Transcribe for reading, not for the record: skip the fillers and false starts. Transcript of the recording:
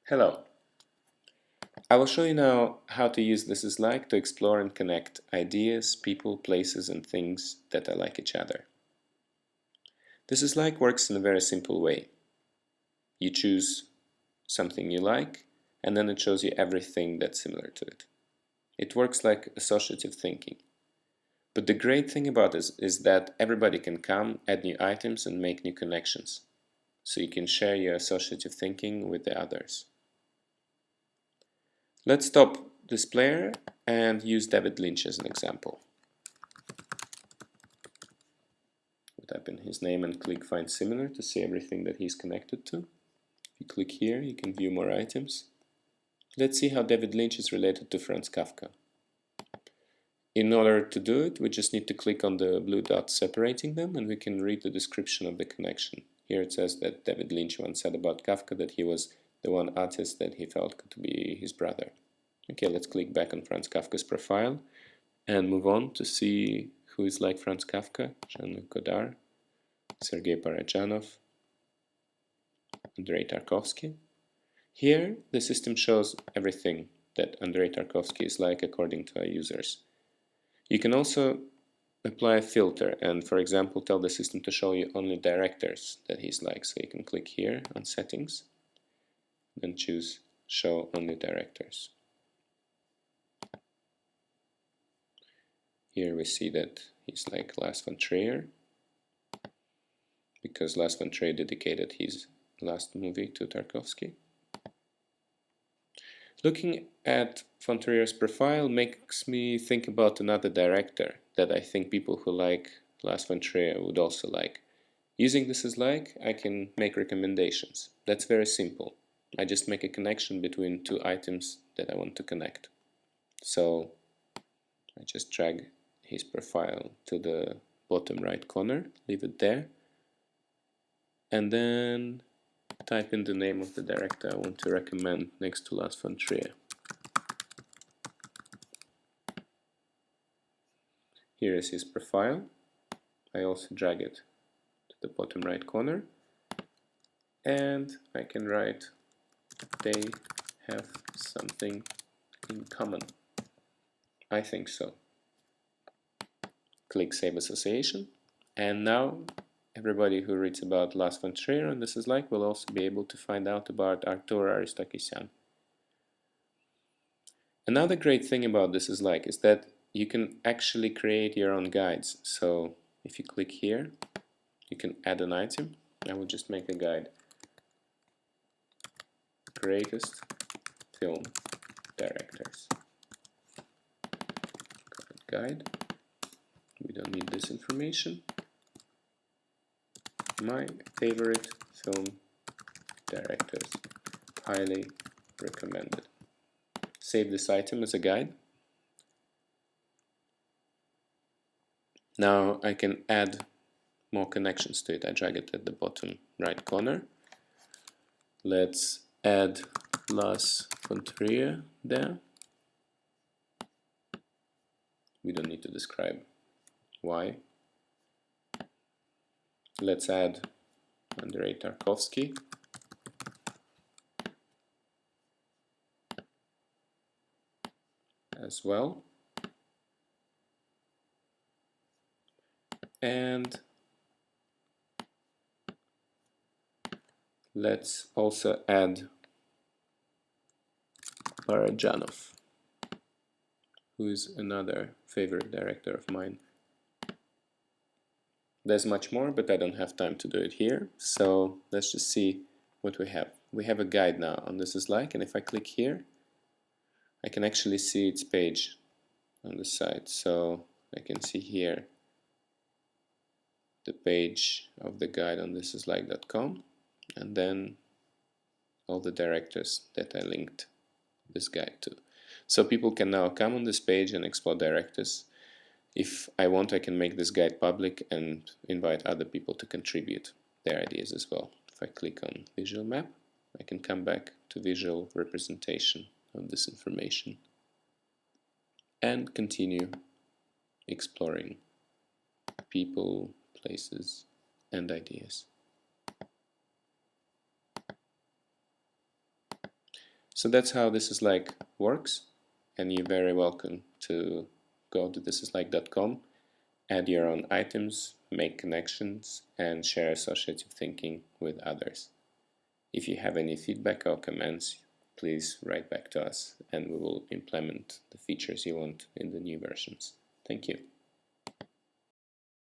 Hello. I will show you now how to use This Is Like to explore and connect ideas, people, places, and things that are like each other. This Is Like works in a very simple way. You choose something you like, and then it shows you everything that's similar to it. It works like associative thinking. But the great thing about this is that everybody can come, add new items, and make new connections. So you can share your associative thinking with the others. Let's stop this player and use David Lynch as an example. We'll type in his name and click Find Similar to see everything that he's connected to. If you click here, you can view more items. Let's see how David Lynch is related to Franz Kafka. In order to do it, we just need to click on the blue dot separating them, and we can read the description of the connection. Here it says that David Lynch once said about Kafka that he was the one artist that he felt could be his brother. Okay, let's click back on Franz Kafka's profile and move on to see who is like Franz Kafka: Jean-Luc Godard, Sergei Parajanov, Andrei Tarkovsky. Here, the system shows everything that Andrei Tarkovsky is like according to our users. You can also apply a filter and, for example, tell the system to show you only directors that he's like. So you can click here on Settings, then choose Show Only Directors. Here we see that he's like Lars von Trier, because Lars von Trier dedicated his last movie to Tarkovsky. Looking at von Trier's profile makes me think about another director that I think people who like Lars von Trier would also like. Using This Is Like, I can make recommendations. That's very simple. I just make a connection between two items that I want to connect. So I just drag his profile to the bottom right corner, leave it there, and then type in the name of the director I want to recommend next to Lars von Trier. Here is his profile. I also drag it to the bottom right corner, and I can write they have something in common. I think so. Click Save Association, and now everybody who reads about Lars von Trier and This Is Like will also be able to find out about Artur Aristakisyan. Another great thing about This Is Like is that you can actually create your own guides. So if you click here, you can add an item. I will just make a guide. Greatest film directors. Guide. We don't need this information. My favorite film directors. Highly recommended. Save this item as a guide. Now I can add more connections to it. I drag it at the bottom right corner. Let's add Lars von Trier there. We don't need to describe why. Let's add Andrei Tarkovsky. As well. And let's also add Parajanov, who is another favorite director of mine. There's much more, but I don't have time to do it here. So let's just see what we have. We have a guide now on This Is Like, and if I click here, I can actually see its page on the site. So I can see here the page of the guide on thisislike.com, and then all the directors that I linked this guide to. So people can now come on this page and explore directors. If I want, I can make this guide public and invite other people to contribute their ideas as well. If I click on Visual Map, I can come back to visual representation of this information and continue exploring people, places, and ideas. So that's how ThisIsLike works, and you're very welcome to go to thisislike.com, add your own items, make connections, and share associative thinking with others. If you have any feedback or comments, please write back to us and we will implement the features you want in the new versions. Thank you.